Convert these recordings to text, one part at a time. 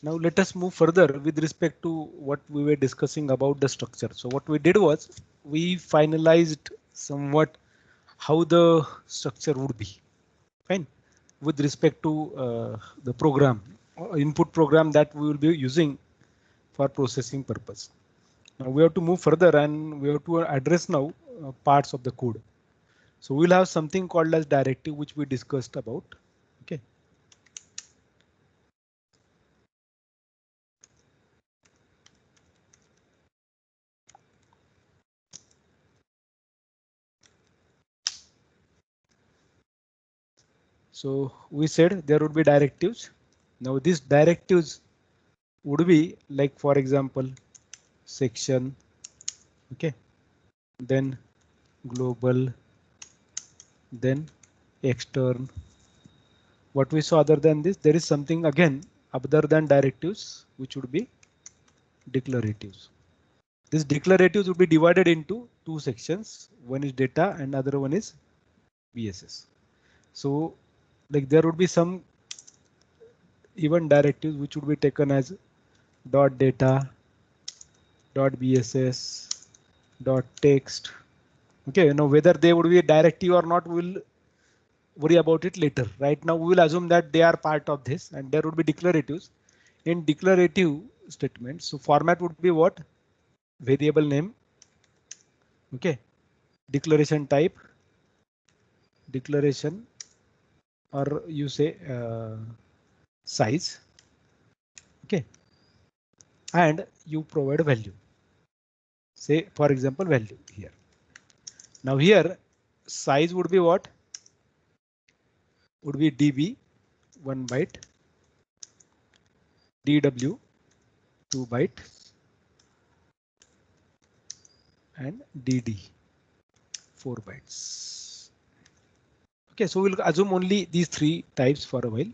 Now let us move further with respect to what we were discussing about the structure. So what we did was we finalized somewhat how the structure would be. Fine. With respect to the program, input program that we will be using for processing purpose. Now we have to move further and we have to address now parts of the code. So we'll have something called as directive, which we discussed about. Okay. So we said there would be directives. Now these directives would be like, for example, section. Okay. Then global, then extern. What we saw other than this, there is something again other than directives, which would be declaratives. These declaratives would be divided into two sections. One is data and other one is BSS. So like there would be some even directives which would be taken as dot data, dot BSS, dot text. Okay, now whether they would be a directive or not, we'll worry about it later. Right now, we will assume that they are part of this and there would be declaratives. In declarative statements, so format would be what? Variable name. Okay, declaration type, declaration, or you say size. Okay, and you provide value. Say, for example, value here. Now here, size would be what? Would be dB 1 byte, dw 2 byte, and dd 4 bytes. Okay, so we'll assume only these three types for a while.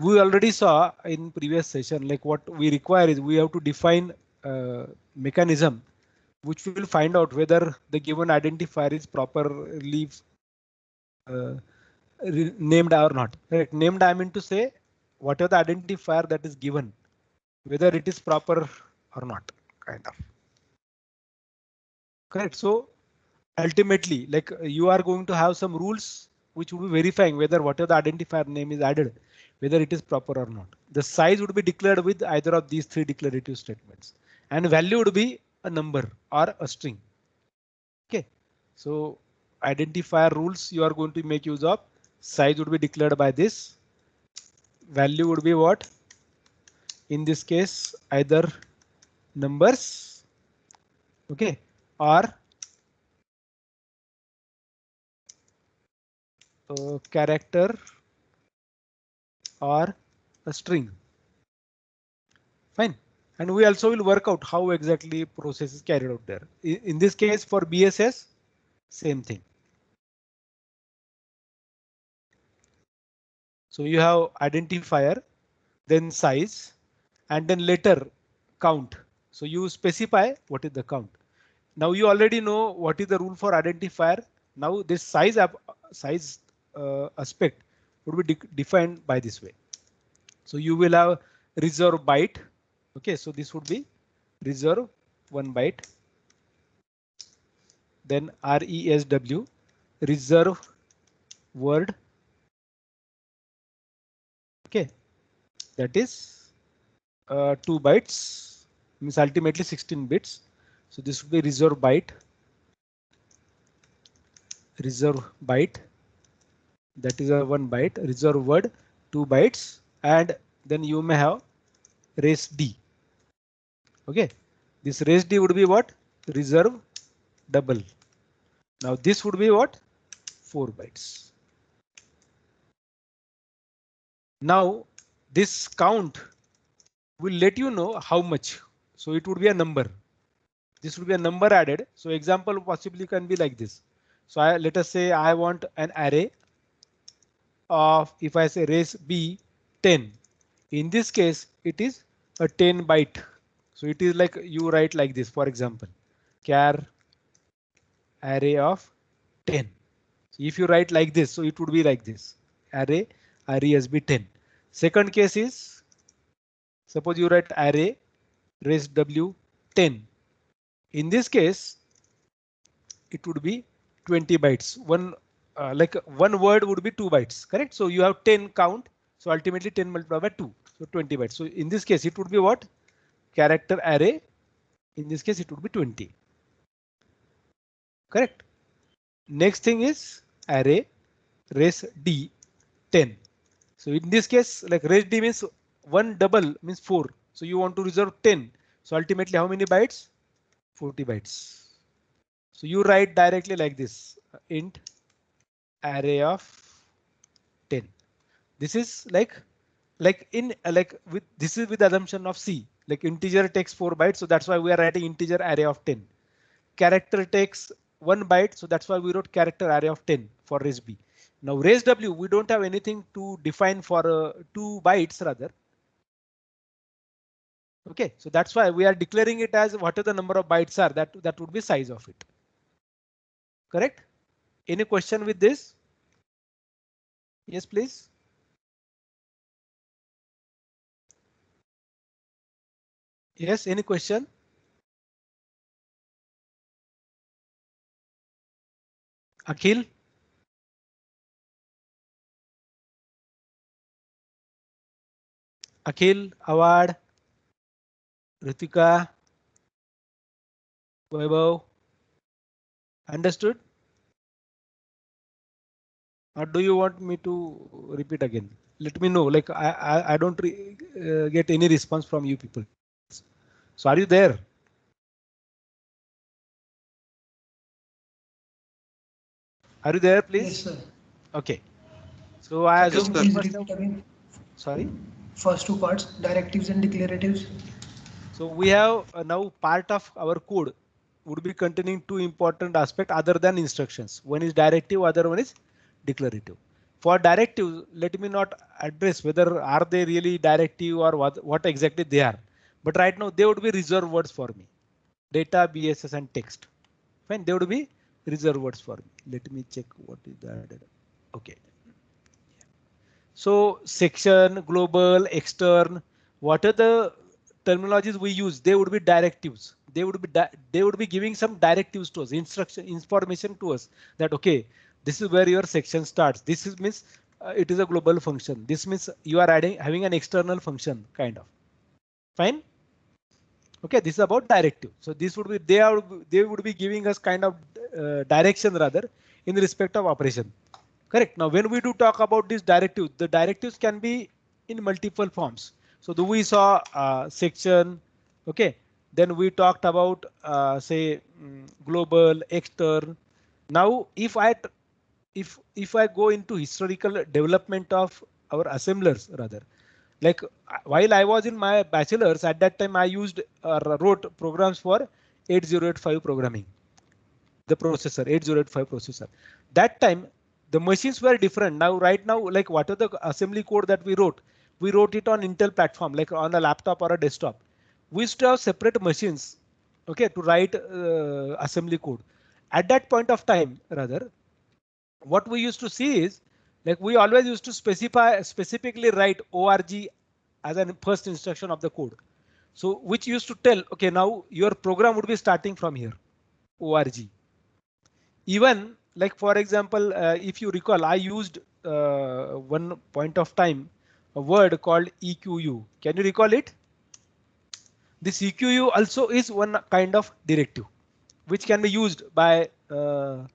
We already saw in previous session, like what we require is we have to define mechanism which will find out whether the given identifier is properly uh, named or not. Correct. Named, I mean to say whatever the identifier that is given, whether it is proper or not, kind of. Correct. So ultimately, like you are going to have some rules which will be verifying whether whatever the identifier name is added, whether it is proper or not. The size would be declared with either of these three declarative statements, and value would be a number or a string. Okay, so identifier rules you are going to make use of. Size would be declared by this. Value would be what? In this case, either numbers, okay, or character or a string. Fine. And we also will work out how exactly process is carried out there. In this case for BSS, same thing. So you have identifier, then size, and then later count. So you specify what is the count. Now you already know what is the rule for identifier. Now this size aspect would be defined by this way. So you will have reserve byte. Okay, so this would be reserve 1 byte. Then RESW, reserve word. Okay, that is 2 bytes, means ultimately 16 bits. So this would be reserve byte, that is a 1 byte, reserve word 2 bytes, and then you may have res D. Okay, this res D would be what? Reserve double. Now this would be what? 4 bytes. Now this count will let you know how much. So it would be a number. This would be a number added. So example possibly can be like this. So let us say I want an array of, if I say res b 10. In this case, it is a 10 byte. So it is like you write like this, for example, char array of 10. So if you write like this, so it would be like this array resb 10. Second case is Suppose you write array res w 10. In this case, it would be 20 bytes. Like one word would be 2 bytes, correct? So you have 10 count. So ultimately 10 multiplied by 2, so 20 bytes. So in this case, it would be what? Character array. In this case, it would be 20. Correct. Next thing is array res d 10. So in this case, like res d means one double means 4. So you want to reserve 10. So ultimately, how many bytes? 40 bytes. So you write directly like this, int array of 10. This is like in like with this is with assumption of C, like integer takes 4 bytes. So that's why we are writing integer array of 10. Character takes 1 byte. So that's why we wrote character array of 10 for res b. Now res w, we don't have anything to define for 2 bytes rather. OK, so that's why we are declaring it as whatever the number of bytes are, that would be size of it. Correct? Any question with this? Yes, please. Yes, any question? Akhil? Akhil, Awad, Ritika, Vaibhav. Understood? Or do you want me to repeat again? Let me know. Like I don't get any response from you people. So are you there? Are you there, please? Yes, sir. OK. So I Can assume you please repeat again? Sorry. First two parts, directives and declaratives. So we have now part of our code would be containing two important aspects other than instructions. One is directive, other one is declarative. For directive, let me not address whether are they really directive or what exactly they are. But right now they would be reserved words for me. Data, BSS and text. Fine, they would be reserved words for me. Let me check what is that. OK. So section, global, extern, what are the terminologies we use? They would be directives. They would be giving some directives to us, instruction, information to us that OK, this is where your section starts. This is means it is a global function. This means you are having an external function kind of. Fine. OK, this is about directive. So this would be they would be giving us kind of direction rather in respect of operation. Correct. Now, when we do talk about this directive, the directives can be in multiple forms. So we saw section. OK. Then we talked about say global, extern. Now, if I go into historical development of our assemblers rather, like while I was in my bachelor's at that time, I used wrote programs for 8085 programming, the processor 8085 processor. That time the machines were different. Now right now, like what are the assembly code that we wrote it on Intel platform, like on a laptop or a desktop. We used to have separate machines, okay, to write assembly code. At that point of time rather, what we used to see is like we always used to specifically write org as a first instruction of the code. So which used to tell, okay, now your program would be starting from here, org. Even like for example, if you recall, I used one point of time a word called EQU. Can you recall it? This EQU also is one kind of directive which can be used by the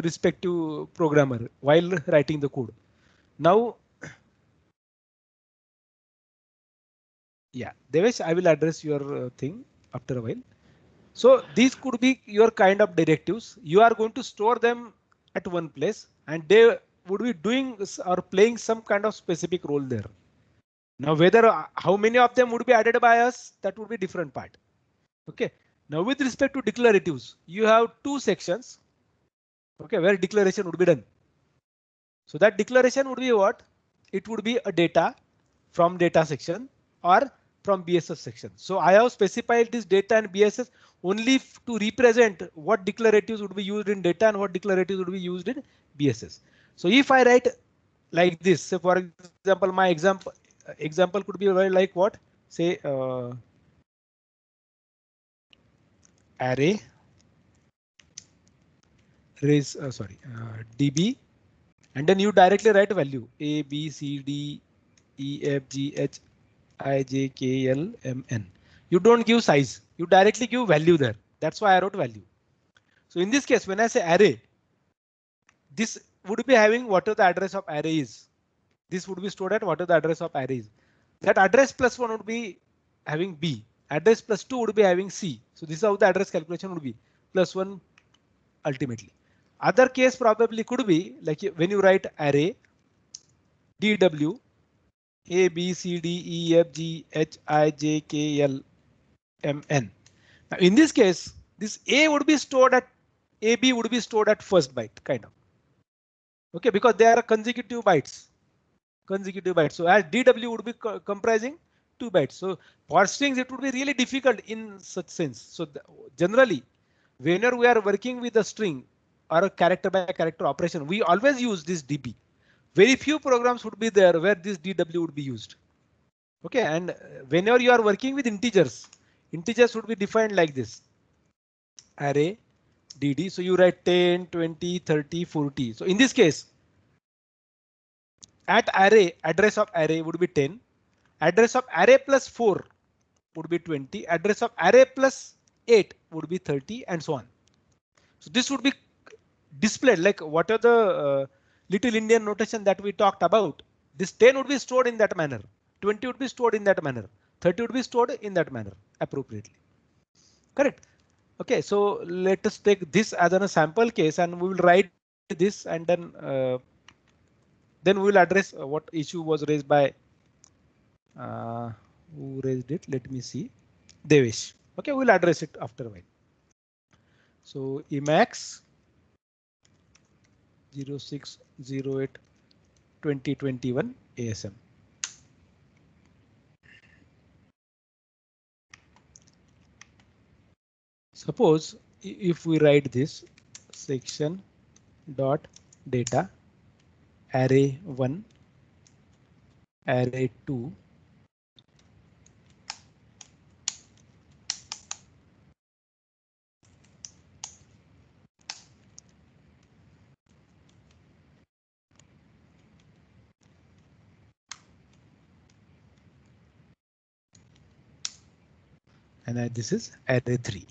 respective programmer while writing the code. Now, yeah, Devesh, I will address your thing after a while. So these could be your kind of directives. You are going to store them at one place and they would be doing or playing some kind of specific role there. Now, whether how many of them would be added by us, that would be different part. OK. Now, with respect to declaratives, you have two sections, OK, where declaration would be done. So that declaration would be what? It would be a data from data section or from BSS section. So I have specified this data and BSS only to represent what declaratives would be used in data and what declaratives would be used in BSS. So if I write like this, so for example, my example example could be very like what? Say array raise db, and then you directly write value a b c d e f g h I j k l m n. You don't give size, you directly give value there. That's why I wrote value. So in this case, when I say array, this would be having whatever the address of array is. This would be stored at whatever the address of array is. That address plus 1 would be having b. Address plus 2 would be having c. So this is how the address calculation would be plus 1 ultimately. Other case probably could be like when you write array dw a b c d e f g h I j k l m n. Now in this case, this a would be stored at ab would be stored at first byte kind of. Okay, because they are consecutive bytes. So as dw would be comprising 2 bytes. So for strings it would be really difficult in such sense. So generally, whenever we are working with a string or a character by character operation, we always use this db. Very few programs would be there where this dw would be used. Okay, and whenever you are working with integers would be defined like this array dd. So you write 10, 20, 30, 40. So in this case, at array, address of array would be 10. Address of array plus 4 would be 20. Address of array plus 8 would be 30, and so on. So this would be displayed like what are the little Indian notation that we talked about. This 10 would be stored in that manner. 20 would be stored in that manner. 30 would be stored in that manner appropriately. Correct. OK, so let us take this as a sample case and we will write this, and then we will address what issue was raised by who raised it. Let me see. Devesh. OK, we'll address it after a while. So Emacs 0608-2021 ASM. Suppose if we write this section dot data array 1 array 2 and this is array 3.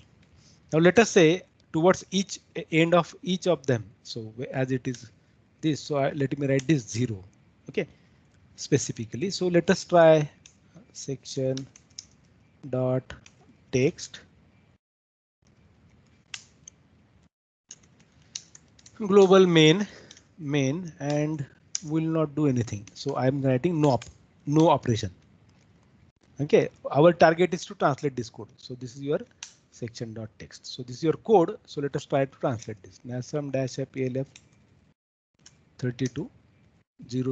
Now let us say towards each end of each of them. So as it is this, so let me write this 0. OK, specifically. So let us try section dot text global main and will not do anything. So I'm writing no operation. OK, our target is to translate this code. So this is your section dot text. So this is your code. So let us try to translate this. Nasam dash app elf 32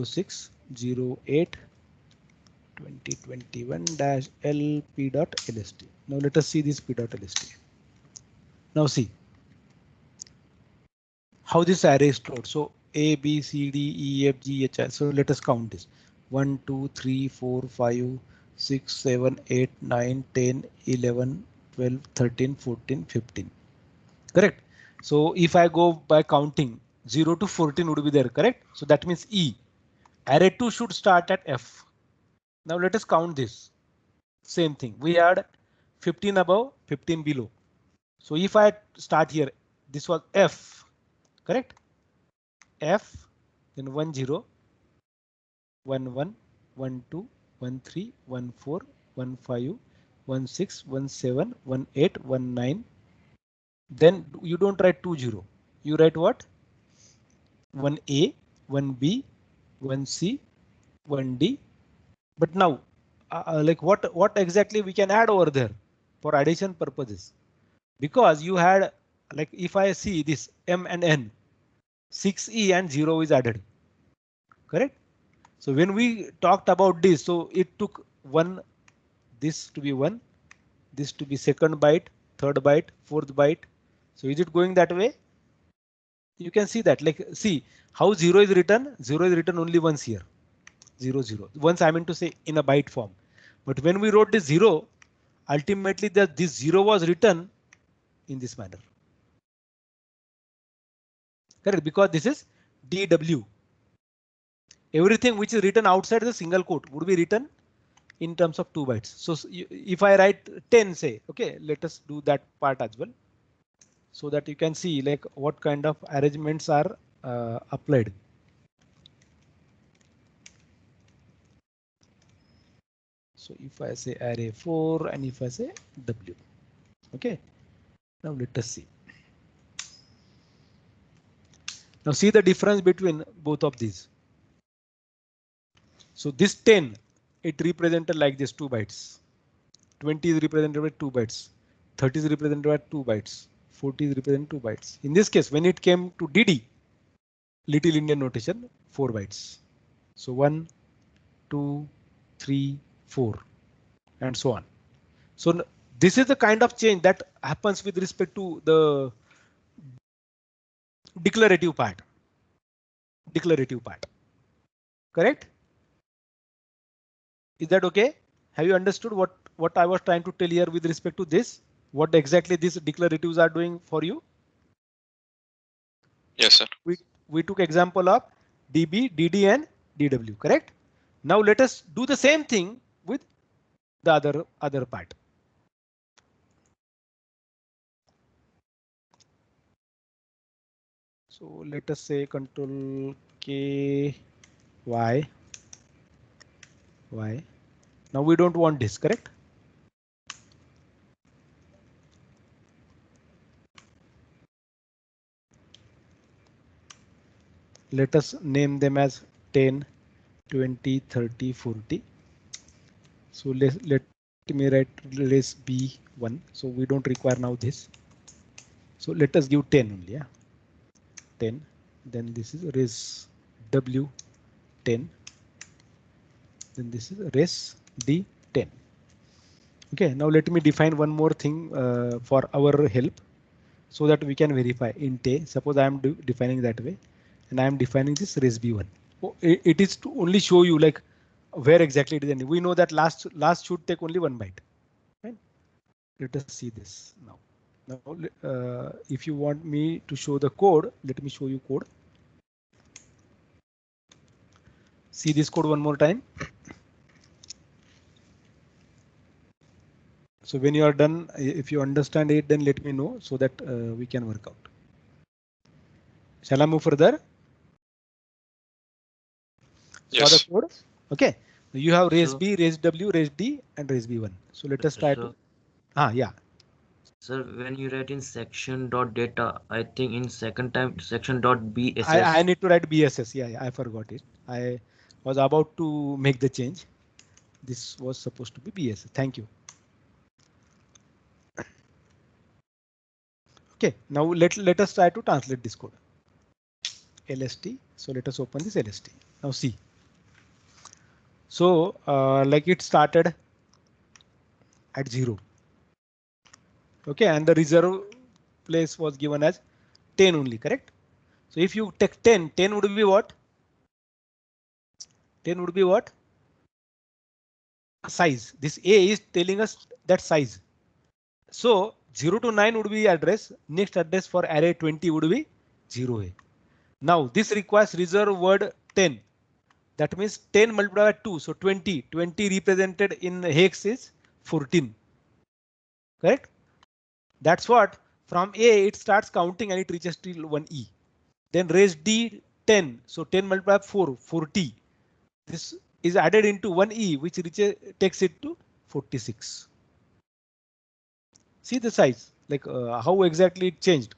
06 08 2021 dash lp.lst. Now let us see this p.lst. Now see how this array is stored. So a b c d e f g h I. So let us count this 1 2 3 4 5 6 7 8 9 10 11 12 13 14 15. Correct. So if I go by counting 0 to 14 would be there. Correct. So that means E. Array 2 should start at F. Now let us count this. Same thing. We had 15 above, 15 below. So if I start here, this was F. Correct. F, then 1 0, 1 1, 1 2, 1 3, 1 4, 1 5, 1 6, 1 7, 1 8, 1 9. Then you don't write 2 0. You write what? 1A, 1B, 1C, 1D. But now, like what exactly we can add over there for addition purposes? Because you had like if I see this M and N, 6E and 0 is added. Correct. So when we talked about this, so it took this to be 1, this to be second byte, third byte, fourth byte. So is it going that way? You can see that, like see how 0 is written. 0 is written only once here. 0 0. Once I mean to say in a byte form, but when we wrote this 0, ultimately this 0 was written in this manner. Correct, because this is DW. Everything which is written outside the single quote would be written in terms of 2 bytes. So if I write 10, say, okay, let us do that part as well, so that you can see like what kind of arrangements are applied. So if I say array 4 and if I say W, okay, now let us see. Now see the difference between both of these. So this 10, it represented like this 2 bytes. 20 is represented by 2 bytes. 30 is represented by 2 bytes. 40 is represented 2 bytes. In this case, when it came to DD, Little Indian notation, 4 bytes. So 1, 2, 3, 4, and so on. So this is the kind of change that happens with respect to the declarative part. Correct? Is that okay? Have you understood what I was trying to tell here with respect to this? What exactly these declaratives are doing for you? Yes, sir. We took example of DB, DD and DW, correct? Now let us do the same thing with the other part. So let us say control K Y. Now we don't want this, correct? Let us name them as 10, 20, 30, 40. So let me write res B1. So we don't require now this. So let us give 10 only. Yeah, 10. Then this is res W 10. Then this is res D 10. Okay, now let me define one more thing for our help, so that we can verify int a. Suppose I am defining that way, and I am defining this res B1. Oh, it is to only show you like where exactly it is ending. We know that last should take only 1 byte. Right? Let us see this now. Now, if you want me to show the code, let me show you code. See this code one more time. So when you are done, if you understand it, then let me know so that we can work out. Shall I move further? Yes. Saw the code? Okay. You have res So, B, res W, res D, and res B1. So let us try to. Yeah. Sir, when you write in section dot data, I think in second time section dot BSS. I need to write BSS. Yeah, I forgot it. I was about to make the change. This was supposed to be BSS. Thank you. Okay, now let us try to translate this code. LST. So let us open this LST. Now see. So like it started at 0. Okay, and the reserve place was given as 10 only, correct? So if you take 10, 10 would be what? 10 would be what? Size. This A is telling us that size. So 0 to 9 would be address. Next address for array 20 would be 0A. Now this requires reserve word 10. That means 10 multiplied by 2. So 20. 20 represented in hex is 14. Correct? That's what from A it starts counting and it reaches till 1E. Then res D 10. So 10 multiplied by 4, 40. This is added into 1E, which takes it to 46. See the size, like how exactly it changed.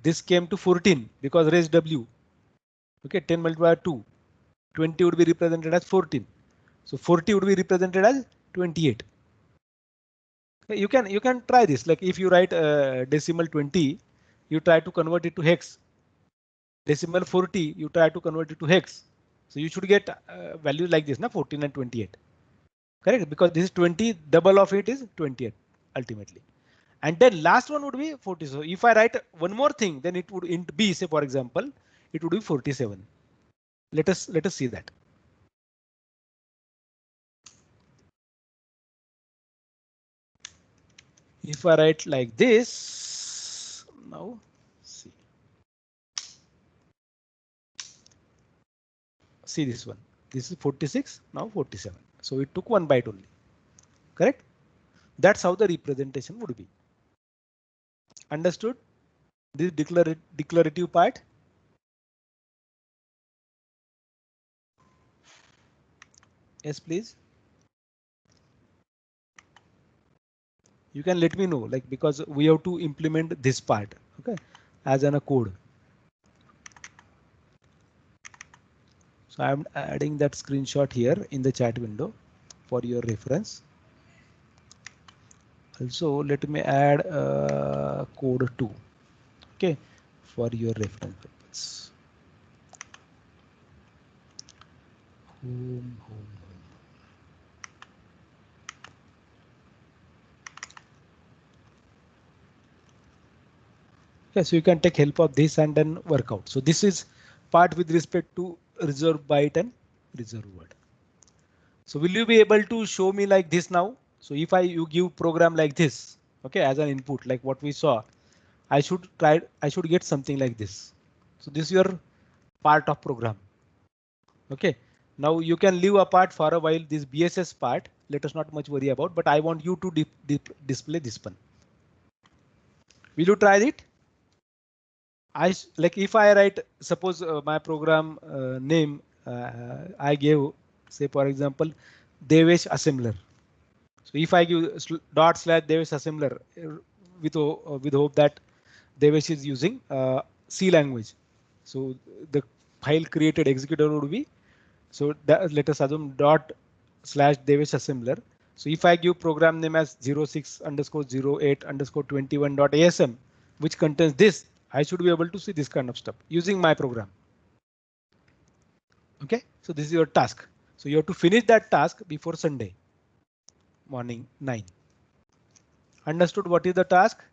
This came to 14 because res W. Okay, 10 multiplied by 2. 20 would be represented as 14. So 40 would be represented as 28. Okay, you can try this. Like if you write decimal 20, you try to convert it to hex. Decimal 40, you try to convert it to hex. So you should get values like this, na 14 and 28. Correct? Because this is 20, double of it is 28 ultimately. And then last one would be 40. So if I write one more thing, then it would int B, say for example, it would be 47. Let us see that. If I write like this, now see. See this one. This is 46, now 47. So it took 1 byte only. Correct? That's how the representation would be. Understood? This declarative part. Yes, please. You can let me know, like, because we have to implement this part, okay, as in a code. So I'm adding that screenshot here in the chat window for your reference. Also, let me add code 2, okay, for your reference purpose. Home. Okay, so you can take help of this and then work out. So this is part with respect to reserve byte and reserve word. So will you be able to show me like this now? So if you give program like this, okay, as an input, like what we saw, I should get something like this. So this is your part of program. Okay, now you can leave apart for a while this BSS part. Let us not much worry about, but I want you to display this one. Will you try it? Like if I write, suppose my program name I gave, say for example, Devesh Assembler. So if I give /Devesh Assembler with hope that Devesh is using C language. So the file created executable would be, so that, let us assume /Devesh Assembler. So if I give program name as 06_08_21.asm, which contains this, I should be able to see this kind of stuff using my program. Okay, so this is your task. So you have to finish that task before Sunday morning 9. Understood what is the task?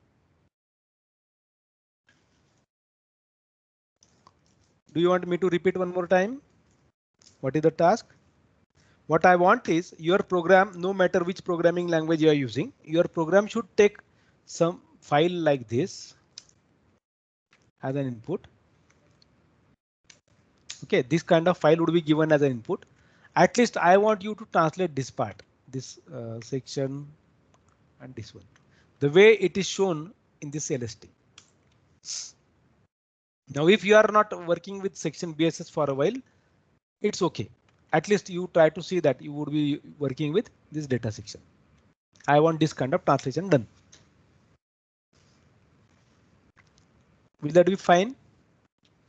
Do you want me to repeat one more time? What is the task? What I want is your program, no matter which programming language you are using, your program should take some file like this as an input. Okay, this kind of file would be given as an input. At least I want you to translate this part, this section and this one, the way it is shown in this LST. Now, if you are not working with section BSS for a while, it's okay. At least you try to see that you would be working with this data section. I want this kind of translation done. Will that be fine?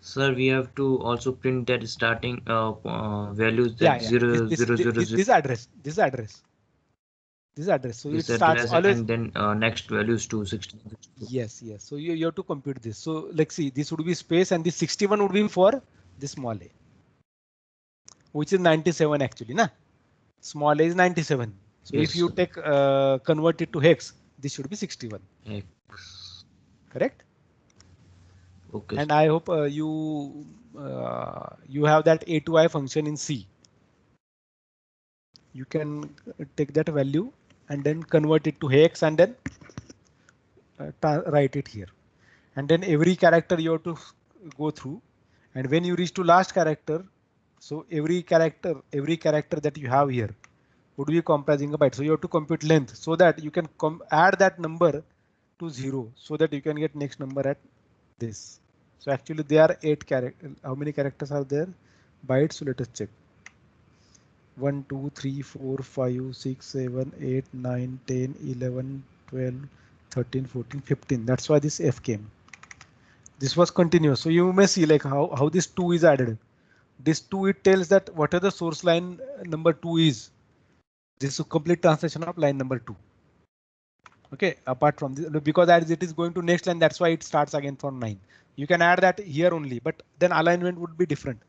Sir, we have to also print that starting values that Yeah. 0, 0, 0, 0, This address. So this it starts address, always. and then next values to 16. Yes. So you have to compute this. So let's see, this would be space and this 61 would be for this small a, which is 97 actually, na? Small a is 97. So Yes, if you sir. take convert it to hex, this should be 61. X. Correct? Okay. And I hope you have that a to I function in C. You can take that value and then convert it to hex and then write it here. And then every character you have to go through. And when you reach to last character, so every character that you have here would be comprising a byte. So you have to compute length so that you can add that number to 0 so that you can get next number at this. So actually there are 8 characters. How many characters are there? Bytes. So let us check. 1, 2, 3, 4, 5, 6, 7, 8, 9, 10, 11, 12, 13, 14, 15. That's why this F came. This was continuous. So you may see like how this 2 is added. This 2, it tells that whatever the source line number 2 is. This is complete translation of line number 2. Okay, apart from this, because as it is going to next line, that's why it starts again from 9. You can add that here only, but then alignment would be different.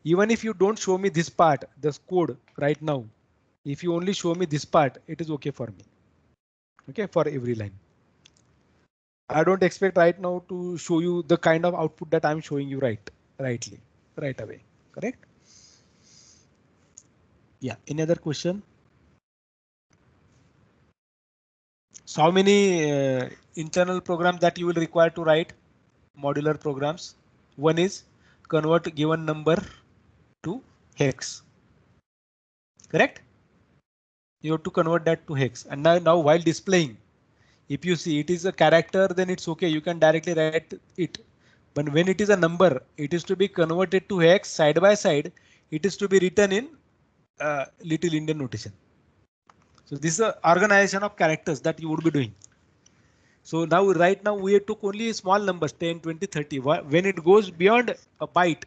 Even if you don't show me this part, this code right now, if you only show me this part, it is okay for me. Okay, for every line. I don't expect right now to show you the kind of output that I'm showing you right away. Correct? Yeah. Any other question? So how many internal programs that you will require to write? Modular programs. One is convert given number to hex. Correct? You have to convert that to hex. And now while displaying, if you see it is a character, then it's okay. You can directly write it. But when it is a number, it is to be converted to hex side by side. It is to be written in Little Indian notation. So this is an organization of characters that you would be doing. So now right now we took only small numbers 10, 20, 30. When it goes beyond a byte,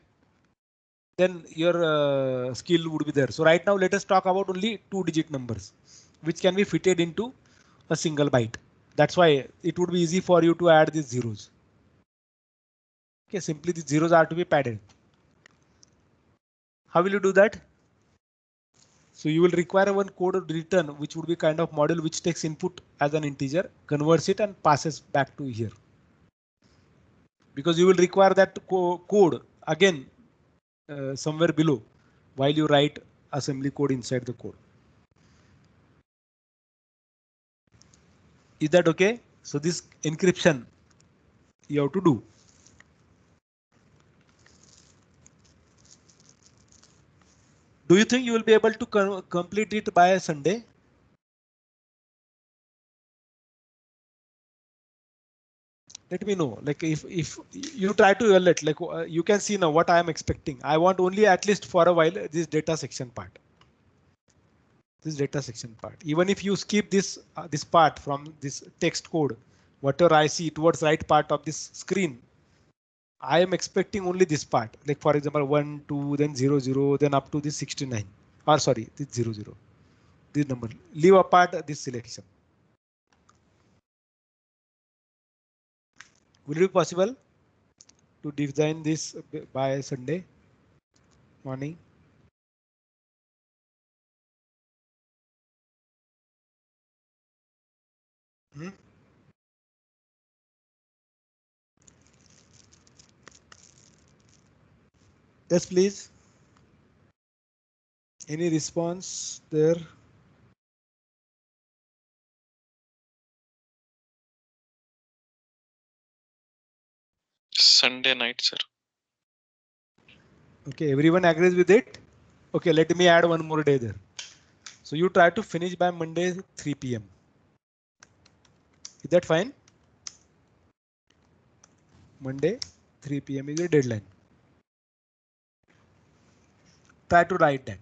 then your skill would be there. So right now let us talk about only 2-digit numbers, which can be fitted into a single byte. That's why it would be easy for you to add these zeros. Okay, simply the zeros are to be padded. How will you do that? So you will require one code return, which would be kind of module which takes input as an integer, converts it and passes back to here. Because you will require that code again somewhere below while you write assembly code inside the code. Is that okay? So this encryption you have to do. Do you think you will be able to complete it by Sunday? Let me know. Like if you try to evaluate, like you can see now what I am expecting. I want only at least for a while this data section part. This data section part. Even if you skip this part from this text code, whatever I see towards right part of this screen, I am expecting only this part. Like for example, 1, 2, then 0, 0, then up to this 69. Or sorry, this 0, 0. This number. Leave apart this selection. Will it be possible to design this by Sunday morning? Hmm? Yes, please. Any response there? Sunday night, sir. Okay, everyone agrees with it. Okay, let me add one more day there. So you try to finish by Monday 3 p.m. Is that fine? Monday 3 p.m. is the deadline. Try to write that.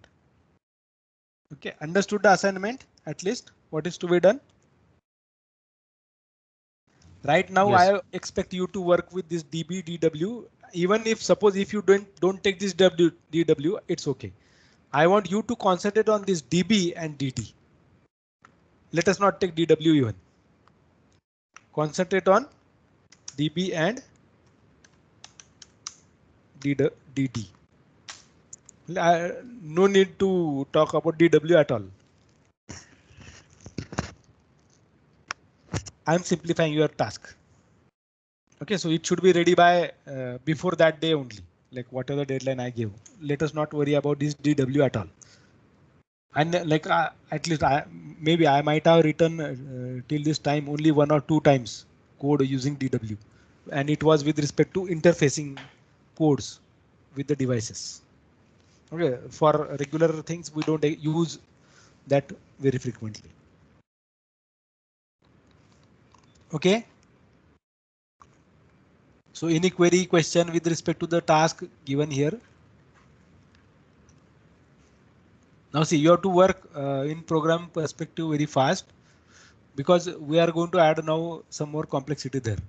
Okay, understood the assignment at least what is to be done? Right now, Yes. I expect you to work with this DB DW. Even if suppose if you don't take this DW, it's okay. I want you to concentrate on this DB and DD. Let us not take DW even. Concentrate on DB and DD. No need to talk about DW at all. I'm simplifying your task. Okay, so it should be ready by before that day only, like whatever deadline I give. Let us not worry about this DW at all. And like at least maybe I might have written till this time only 1 or 2 times code using DW, and it was with respect to interfacing codes with the devices. Okay, for regular things we don't use that very frequently. Okay. So any query question with respect to the task given here? Now see, you have to work in program perspective very fast because we are going to add now some more complexity there.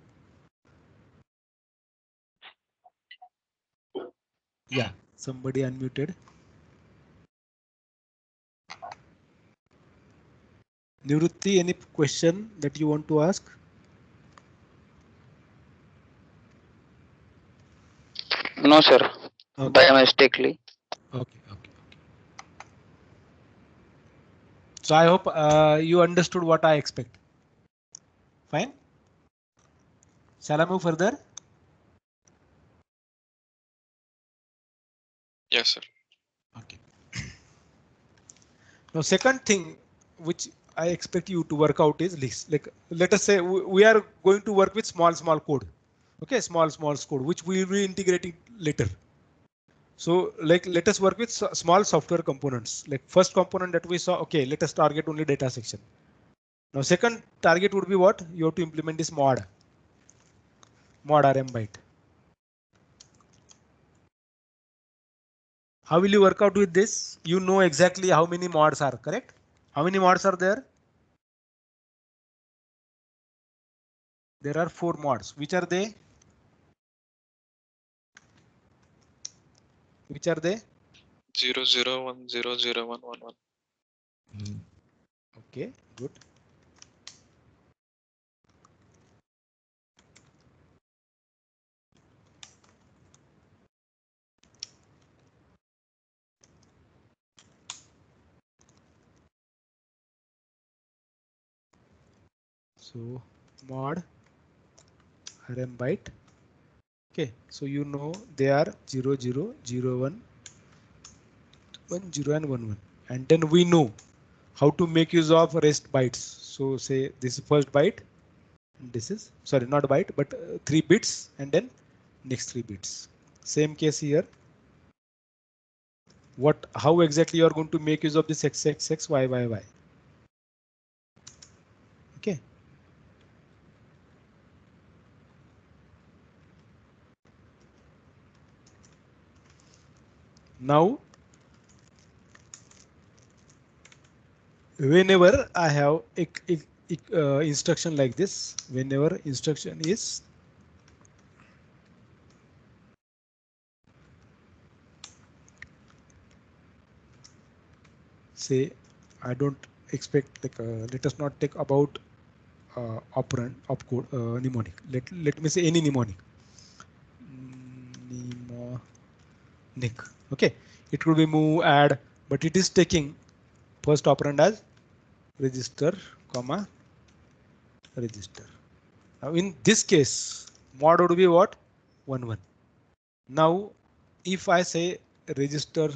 Yeah, somebody unmuted. Nivrutti, any question that you want to ask? No, sir. Okay. By mistakenly. Okay. So I hope you understood what I expect. Fine. Shall I move further? Yes, sir. Okay. Now, second thing which I expect you to work out is this. Like, let us say we are going to work with small code. Okay, small code, which we will be integrating later. So like, let us work with small software components. Like first component that we saw, okay, let us target only data section. Now second target would be what? You have to implement this mod RM byte. How will you work out with this? You know exactly how many mods are, correct? How many mods are there? There are 4 mods. Which are they? Which are they? 0, 0, 1, 0, 0, 1, 1, 1. Okay, good. So mod RM byte. Okay, so you know they are 0, 0, 0, 1, 1, 0 and 1, 1. And then we know how to make use of rest bytes. So say this is first byte. This is, sorry, not byte, but 3 bits and then next 3 bits. Same case here. How exactly you are going to make use of this XXX, YYY? Okay. Now, whenever I have instruction like this, whenever instruction is say, I don't expect, like, let us not take about operand, opcode, mnemonic. Let me say any mnemonic. Mnemonic. Okay, it could be move, add, but it is taking first operand as register, comma, register. Now in this case, mod would be what? 1, 1. Now, if I say register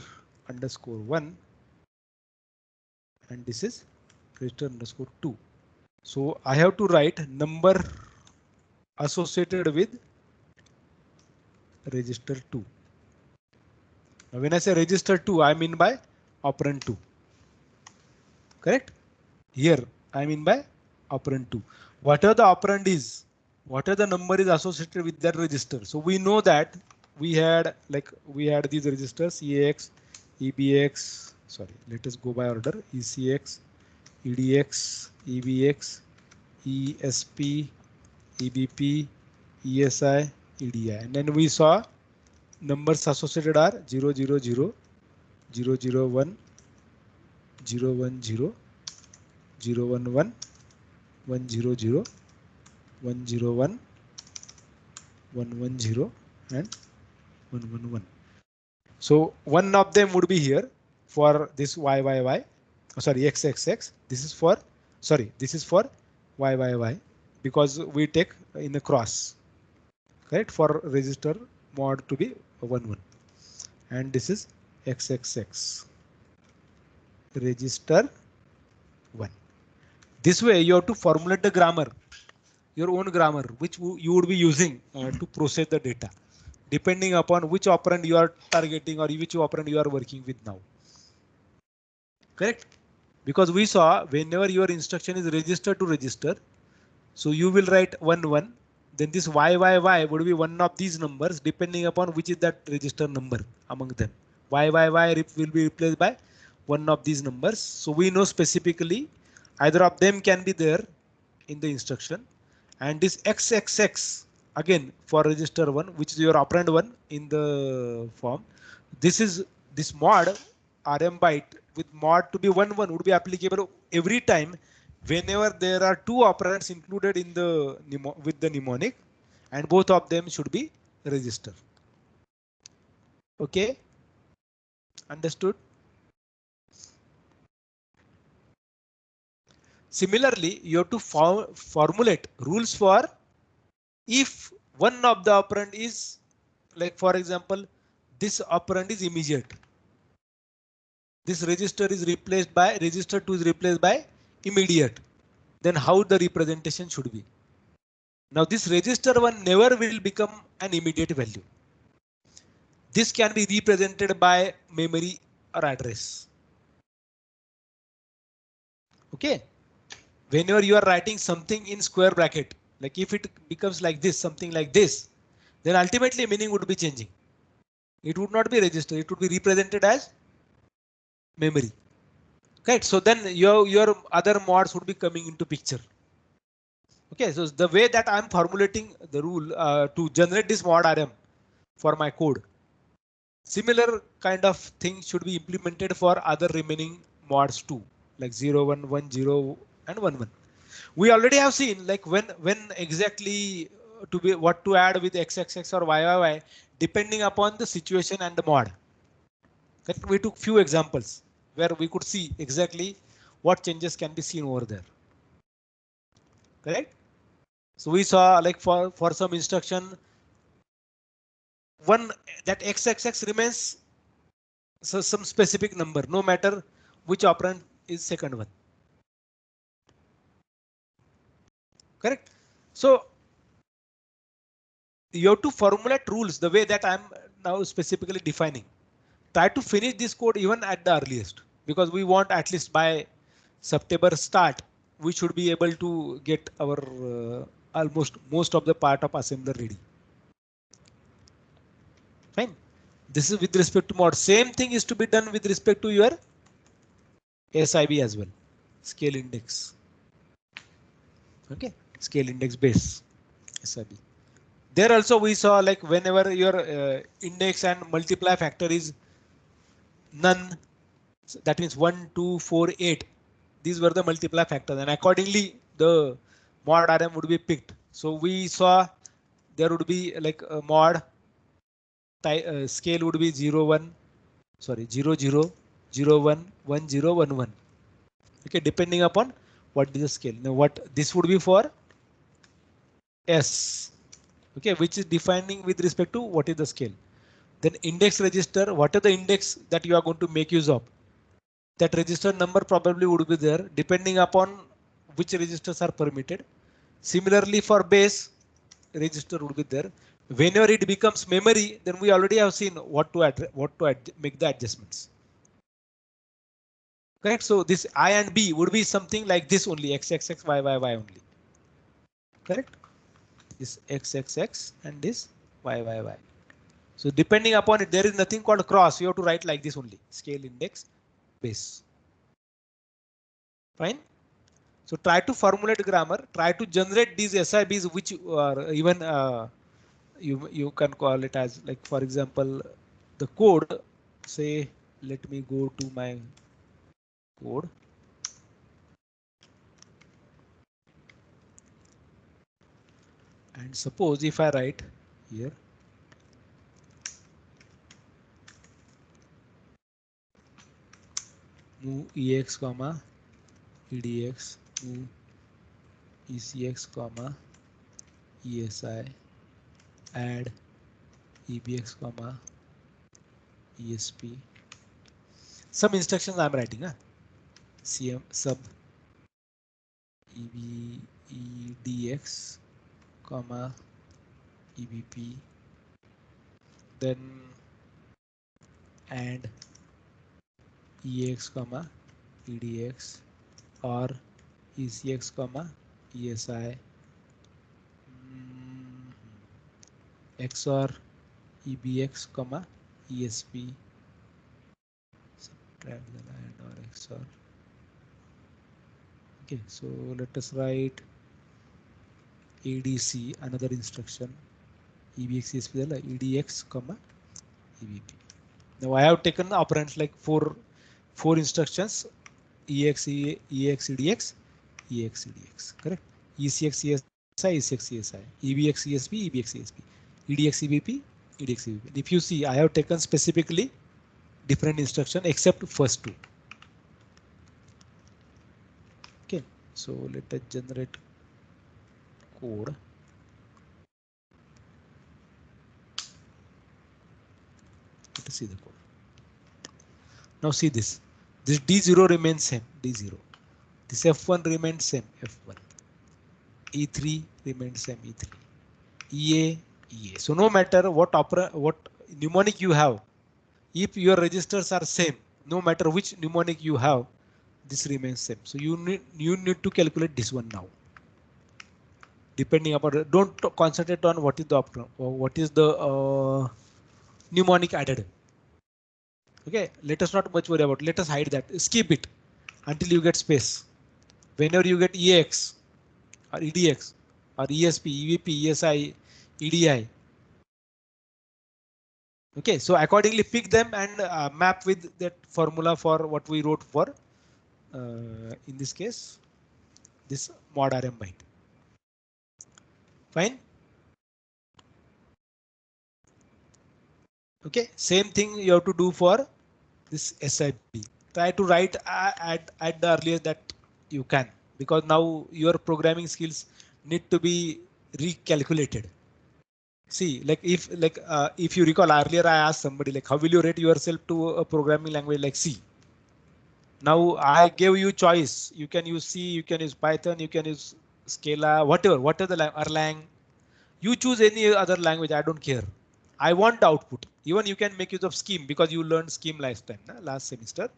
underscore 1, and this is register underscore 2. So I have to write number associated with register 2. Now when I say register 2, I mean by operand 2. Correct? Here I mean by operand 2. Whatever the operand is, whatever the number is associated with that register. So we know that we had these registers EAX, EBX. Sorry, let us go by order. ECX, EDX, EBX, ESP, EBP, ESI, EDI, and then we saw numbers associated are 0, 0, 0, 0, 0, 1, 0, 1, 0, 0, 1, 1, 1, 0, 0, 1, 0, 1, 1, 1, 0, and 1, 1, 1. So one of them would be here for this YYY. Oh, sorry, XXX. This is for, sorry, this is for YYY because we take in a cross, correct, for register mod to be 1, 1, and this is XXX register 1. This way you have to formulate the grammar, your own grammar, which you would be using to process the data, depending upon which operand you are targeting or which operand you are working with now. Correct? Because we saw whenever your instruction is register to register, so you will write 1, 1. Then this YYY would be one of these numbers, depending upon which is that register number among them. YYY will be replaced by one of these numbers. So we know specifically either of them can be there in the instruction. And this XXX again for register 1, which is your operand 1 in the form. This mod RM byte with mod to be 1, 1 would be applicable every time whenever there are 2 operands included in the with the mnemonic, and both of them should be register. Okay, understood? Similarly, you have to formulate rules for if one of the operand is, like for example, this operand is immediate. This register is replaced by register 2 is replaced by immediate, then how the representation should be. Now this register 1 never will become an immediate value. This can be represented by memory or address. Okay. Whenever you are writing something in square bracket, like if it becomes like this, something like this, then ultimately meaning would be changing. It would not be registered. It would be represented as memory. Okay. So then your other mods would be coming into picture. Okay. So the way that I'm formulating the rule to generate this mod RM for my code, similar kind of thing should be implemented for other remaining mods too, like 0, 1, 1, 0 and 1, 1. We already have seen like when exactly to be what to add with XXX or YYY depending upon the situation and the mod. We took few examples where we could see exactly what changes can be seen over there. Correct? So we saw like for some instruction, one that XXX remains so some specific number, no matter which operand is second one. Correct? So you have to formulate rules the way that I'm now specifically defining. Try to finish this code even at the earliest, because we want at least by September start, we should be able to get our almost most of the part of assembler ready. Fine. This is with respect to mod. Same thing is to be done with respect to your SIB as well. Scale index. Okay. Scale index base SIB. There also we saw like whenever your index and multiply factor is none, so that means 1, 2, 4, 8. These were the multiply factors, and accordingly the mod RM would be picked. So we saw there would be like a mod scale would be 0, 1, sorry 0, 0, 0, 1, 1, 0, 1, 1. Okay, depending upon what is the scale. Now what this would be for S. Okay, which is defining with respect to what is the scale. Then index register, what are the index that you are going to make use of? That register number probably would be there depending upon which registers are permitted. Similarly for base, register would be there. Whenever it becomes memory, then we already have seen what to make the adjustments. Correct. So this I and B would be something like this only, XXX, YYY only. Correct. This XXX and this YYY. So depending upon it, there is nothing called cross. You have to write like this only, scale index base. Fine. So try to formulate grammar, try to generate these SIBs, which are even you can call it as like, for example, the code. Say, let me go to my code. And suppose if I write here move EX comma EDX move ECX comma ESI add EBX comma ESP. Some instructions I'm writing, CM sub EDX comma EBP, then and EX comma EDX or ECX comma ESI XOR EBX comma ESP, subtract the and or XOR. Okay, so let us write ADC, another instruction, EBX ESP EDX comma EBP. Now I have taken the operands like four instructions, EX EDX, EX EDX, correct? ECX ESI, ECX ESI, EBX ESP, EBX ESP, EDX EBP, EDX EBP. If you see, I have taken specifically different instruction except first two. Okay, so let us generate code. Let us see the code. Now see this D0 remains same, D0. This F1 remains same, F1. E3 remains same, E3. EA, EA. So no matter what mnemonic you have, if your registers are same, no matter which mnemonic you have, this remains same. So you need to calculate this one now. Depending upon, don't concentrate on what is the mnemonic added. Okay, let us not much worry about. Let us hide that. Skip it until you get space. Whenever you get EAX or EDX or ESP, EVP, ESI, EDI. Okay, so accordingly pick them and map with that formula for what we wrote for in this case, this mod RM byte. Fine. Okay, same thing you have to do for this SIP. Try to write at the earliest that you can, because now your programming skills need to be recalculated. See, like if you recall earlier, I asked somebody like, how will you rate yourself to a programming language like C? Now I gave you choice. You can use C, you can use Python, you can use Scala, whatever the Erlang. You choose any other language. I don't care. I want the output. Even you can make use of Scheme because you learned Scheme last time, last semester.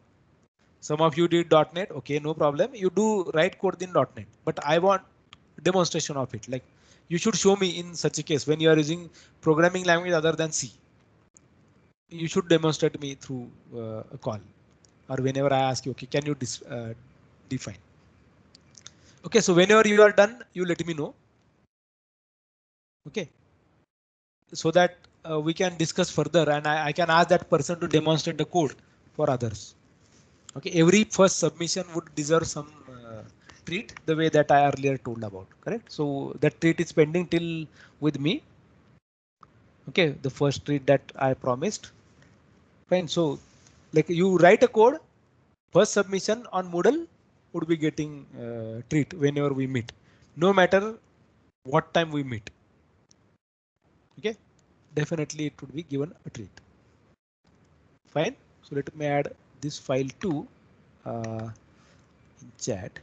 Some of you did .NET. OK, no problem. You do write code in .NET, but I want demonstration of it. Like you should show me in such a case when you are using programming language other than C. You should demonstrate me through a call or whenever I ask you, OK, can you define? OK, so whenever you are done, you let me know. OK, so that we can discuss further and I can ask that person to demonstrate the code for others. Okay, every first submission would deserve some treat the way that I earlier told about, correct? So that treat is pending till with me. Okay, the first treat that I promised. Fine, so like you write a code, first submission on Moodle would be getting treat whenever we meet, no matter what time we meet. Okay, definitely it would be given a treat. Fine, so let me add this file to in chat.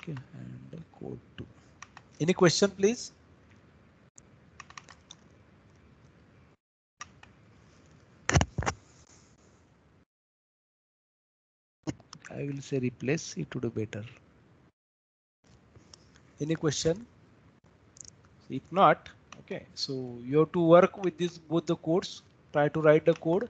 Okay, and code 2. Any question, please? I will say replace, it would be better. Any question? If not, okay, so you have to work with this both the codes. Try to write the code